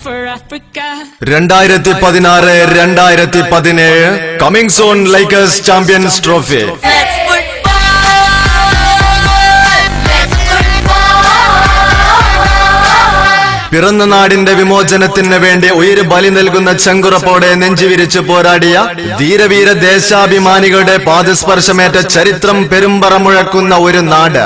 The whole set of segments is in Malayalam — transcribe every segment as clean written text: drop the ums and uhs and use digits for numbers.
2016-2017 Coming Soon Lakers Champions Trophy. പിറന്ന നാടിന്റെ വിമോചനത്തിന് വേണ്ടി ഉയിര് ബലി നൽകുന്ന ചങ്കുറപ്പോടെ നെഞ്ചുവിരിച്ച് പോരാടിയ ധീരവീര ദേശാഭിമാനികളുടെ പാദസ്പർശമേറ്റ ചരിത്രം പെരുമ്പറ മുഴക്കുന്ന ഒരു നാട്.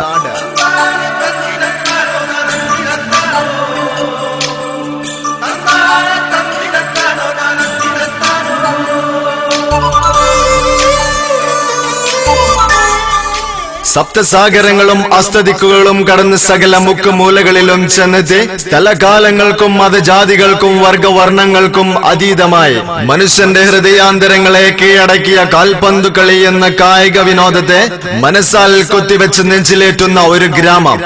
സപ്തസാഗരങ്ങളും അസ്തദിക്കുകളും കടന്ന് സകല മുക്കുമൂലകളിലും ചെന്നെത്തി സ്ഥലകാലങ്ങൾക്കും മതജാതികൾക്കും വർഗവർണ്ണങ്ങൾക്കും അതീതമായി മനുഷ്യന്റെ ഹൃദയാന്തരങ്ങളെ കീഴടക്കിയ കാൽപന്തു കളി എന്ന കായിക വിനോദത്തെ മനസ്സാൽ കുത്തിവെച്ച് നെഞ്ചിലേറ്റുന്ന ഒരു ഗ്രാമം.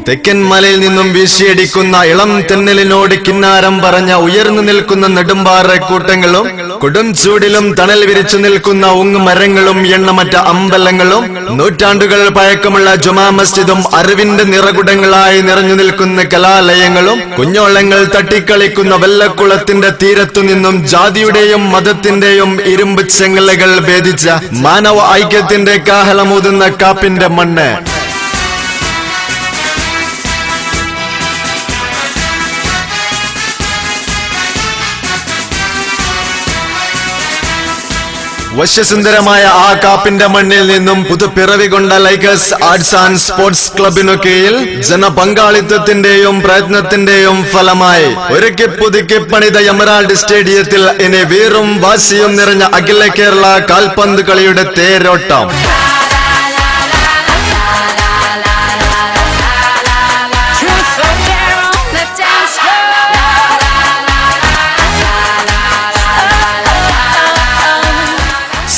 തെക്കൻ മലയിൽ നിന്നും വീശിയടിക്കുന്ന ഇളം തെന്നലിനോട് കിന്നാരം പറഞ്ഞ ഉയർന്നു നിൽക്കുന്ന നെടുമ്പാറ കൂട്ടങ്ങളും കൊടും ചൂടിലും തണൽ വിരിച്ചു നിൽക്കുന്ന ഉങ്ങുമരങ്ങളും എണ്ണമറ്റ അമ്പലങ്ങളും നൂറ്റാണ്ടുകൾ പഴക്കമുള്ള ജുമാ മസ്ജിദും അറിവിന്റെ നിറകുടങ്ങളായി നിറഞ്ഞു നിൽക്കുന്ന കലാലയങ്ങളും കുഞ്ഞോളങ്ങൾ തട്ടിക്കളിക്കുന്ന വെള്ളക്കുളത്തിന്റെ തീരത്തു നിന്നും ജാതിയുടെയും മതത്തിന്റെയും ഇരുമ്പ് ചെങ്ങലകൾ ഭേദിച്ച മാനവ ഐക്യത്തിന്റെ കാഹളമൂതുന്ന കാപ്പിന്റെ മണ്ണ്. വശ്യസുന്ദരമായ ആ കാപ്പിന്റെ മണ്ണിൽ നിന്നും പുതുപ്പിറവി കൊണ്ട ലൈക്കേഴ്സ് ആർട്സ് ആൻഡ് സ്പോർട്സ് ക്ലബിനു കീഴിൽ ജനപങ്കാളിത്തത്തിന്റെയും പ്രയത്നത്തിന്റെയും ഫലമായി ഒരുക്കി പുതുക്കി പണിത എമറാൾഡ് സ്റ്റേഡിയത്തിൽ ഇനി വീറും വാശിയും നിറഞ്ഞ അഖില കേരള കാൽപന്ത് കളിയുടെ തേരോട്ടം.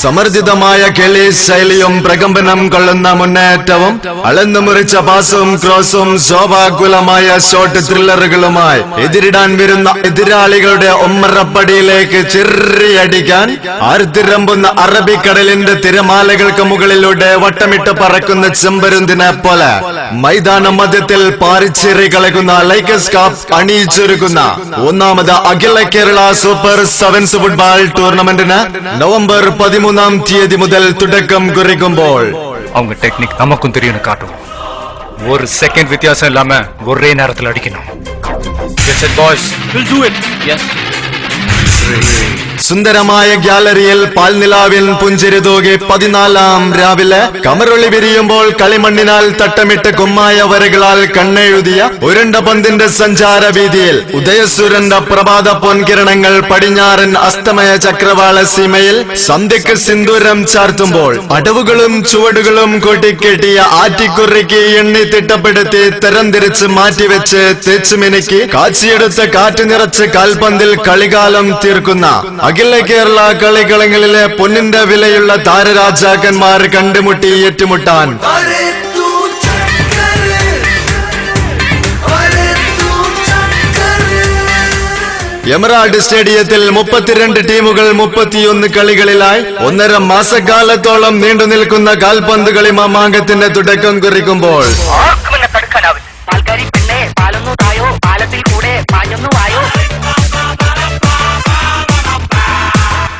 സമർജിതമായ കളി ശൈലിയും പ്രകമ്പനം കൊള്ളുന്ന മുന്നേറ്റവും അളന്നു മുറിച്ച പാസും ക്രോസും ശോഭാകുലമായ ഷോട്ട് ത്രില്ലറുകളുമായി എതിരിടാൻ വരുന്ന എതിരാളികളുടെ ഒമ്മറപ്പടിയിലേക്ക് ചിറിയടിക്കാൻ ആർത്തിരമ്പുന്ന അറബിക്കടലിന്റെ തിരമാലകൾക്ക് മുകളിലൂടെ വട്ടമിട്ട് പറക്കുന്ന ചെമ്പരുന്തിനെ പോലെ മൈതാന മധ്യത്തിൽ പാറിച്ചേറി കളകുന്ന ലൈക്കേഴ്സ് കപ്പ് അണിയിച്ചൊരുക്കുന്ന ഒന്നാമത് അഖില കേരള സൂപ്പർ സെവൻസ് ഫുട്ബോൾ ടൂർണമെന്റിന് നവംബർ 13-ാം തീയതി മുതൽ തുടക്കം കുറിക്കുമ്പോൾ அவங்க டெக்னிக் நமக்கும் தெரியும் காட்டும். ஒரு செகண்ட் வித்தியாசம் இல்லாம ஒரே நேரத்தில் அடிக்கணும். Yes it boys, we'll do it. Yes. സുന്ദരമായ ഗ്യാലറിയിൽ പാൽനിലാവിൻ പുഞ്ചിരി തൂകി 14-ാം രാവിലെ കമറൊളി വിരിയുമ്പോൾ കളിമണ്ണിനാൽ തട്ടമിട്ട് കുമ്മായ വരകളാൽ കണ്ണെഴുതിയ ഉരുണ്ട പന്തിന്റെ സഞ്ചാര വീതിയിൽ ഉദയസൂര്യന്റെ പ്രഭാത പൊൻകിരണങ്ങൾ പടിഞ്ഞാറൻ അസ്തമയ ചക്രവാള സീമയിൽ സന്ധ്യക്ക് സിന്ദൂരം ചാർത്തുമ്പോൾ അടവുകളും ചുവടുകളും കൂട്ടിക്കെട്ടിയ ആറ്റിക്കുറിക്ക് എണ്ണി തിട്ടപ്പെടുത്തി തരംതിരിച്ച് മാറ്റിവെച്ച് തേച്ചുമിനുക്കി കാച്ചിയെടുത്ത് കാറ്റ് നിറച്ച് കാൽപന്തിൽ കളികാലം തീർക്കുന്ന അഖില കേരള കളികളങ്ങളിലെ പൊന്നിന്റെ വിലയുള്ള താരരാജാക്കന്മാർ കണ്ടുമുട്ടി ഏറ്റുമുട്ടാൻ എമറാൾഡ് സ്റ്റേഡിയത്തിൽ 32 ടീമുകൾ 31 കളികളിലായി 1.5 മാസക്കാലത്തോളം നീണ്ടു നിൽക്കുന്ന കാൽപന്ത് കളി മാമാങ്കത്തിന്റെ തുടക്കം കുറിക്കുമ്പോൾ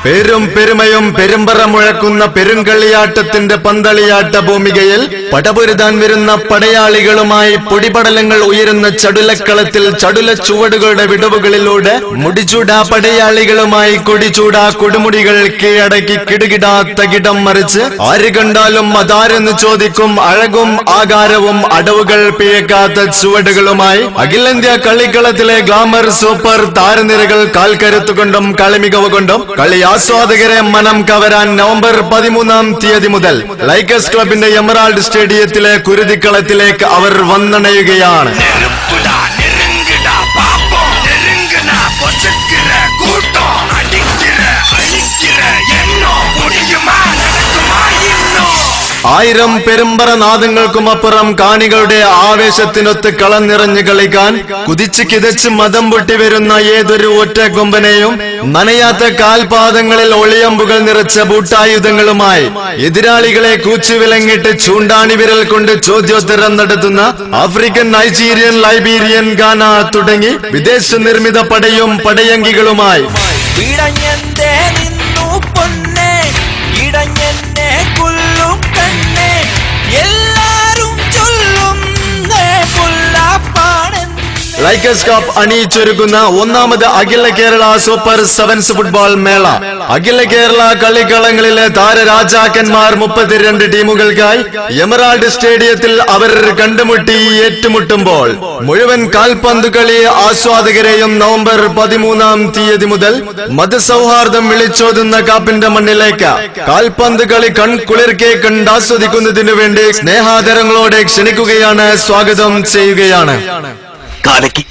പേരും പെരുമയും പെരുമ്പറ മുഴക്കുന്ന പെരുങ്കളിയാട്ടത്തിന്റെ പന്തളിയാട്ട ഭൂമികയിൽ പടപൊരുതാൻ വരുന്ന പടയാളികളുമായി പൊടിപടലങ്ങൾ ഉയരുന്ന ചടുലക്കളത്തിൽ ചടുല ചുവടുകളുടെ വിടവുകളിലൂടെ മുടിചൂടാ പടയാളികളുമായി കൊടിചൂടാ കൊടുമുടികൾ കീഴടക്കി കിടുകിടാ തകിടം മറിച്ച് ആര് കണ്ടാലും അതാരെന്ന് ചോദിക്കും അഴകും ആകാരവും അടവുകൾ പിഴക്കാത്ത ചുവടുകളുമായി അഖിലേന്ത്യാ കളിക്കളത്തിലെ ഗ്ലാമർ സൂപ്പർ താരനിരകൾ കാൽക്കരുത്തുകൊണ്ടും കളിമികവ് കൊണ്ടും കളി ആസ്വാദകരെ മനം കവരാൻ നവംബർ 13-ാം തീയതി മുതൽ ലൈക്കേഴ്സ് ക്ലബിന്റെ എമറാൾഡ് സ്റ്റേഡിയത്തിലെ കുരുതിക്കളത്തിലേക്ക് അവർ വന്നണയുകയാണ്. 1000 പെരുമ്പറനാദങ്ങൾക്കുമപ്പുറം കാണികളുടെ ആവേശത്തിനൊത്ത് കളം നിറഞ്ഞു കളിക്കാൻ കുതിച്ചു കിതച്ച് മതം പൊട്ടി വരുന്ന ഏതൊരു ഒറ്റ കൊമ്പനെയും നനയാത്ത കാൽപാദങ്ങളിൽ ഒളിയമ്പുകൾ നിറച്ച ബൂട്ടായുധങ്ങളുമായി എതിരാളികളെ കൂച്ചുവിലങ്ങിട്ട് ചൂണ്ടാണി വിരൽ കൊണ്ട് ചോദ്യോത്തരം നടത്തുന്ന ആഫ്രിക്കൻ, നൈജീരിയൻ, ലൈബീരിയൻ, ഗാന തുടങ്ങി വിദേശ നിർമ്മിത പടയും പടയങ്കികളുമായി ഇടഞ്ഞെന്തേ നിന്നു പൊന്നെ, ഇടഞ്ഞെന്നെ കൊല്ലും കണ്ണേ, എല്ലാരും ചൊല്ലും പുല്ലാപ്പാണെന്ന്. ലൈക്കേഴ്സ് കപ്പ് അണിയിച്ചൊരുക്കുന്ന ഒന്നാമത് അഖില കേരള സൂപ്പർ സെവൻസ് ഫുട്ബോൾ മേള. അഖില കേരള കളിക്കളങ്ങളിലെ താരരാജാക്കന്മാർ 32 ടീമുകൾക്കായി എമറാൾഡ് സ്റ്റേഡിയത്തിൽ അവർ കണ്ടുമുട്ടി ഏറ്റുമുട്ടുമ്പോൾ മുഴുവൻ കാൽപന്ത് കളി ആസ്വാദകരെയും നവംബർ 13-ാം തീയതി മുതൽ മതസൗഹാർദ്ദം വിളിച്ചോതുന്ന കാപ്പിന്റെ മണ്ണിലേക്ക് കാൽപന്ത് കളി കൺകുളിർക്കെ കണ്ടാസ്വദിക്കുന്നതിനു വേണ്ടി സ്നേഹാദരങ്ങളോടെ ക്ഷണിക്കുകയാണ്, സ്വാഗതം ചെയ്യുകയാണ്. കാലക്കി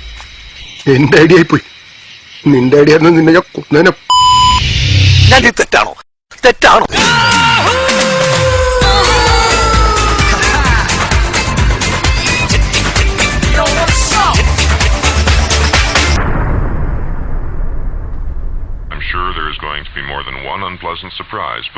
എന്റെ ഐഡിയ പോയി. നിന്റെ ഐഡിയ നിന്നെ ഞാൻ കൊന്നേനെ. ഞാൻ തെറ്റാണോ? I'm sure there is going to be more than one unpleasant surprise before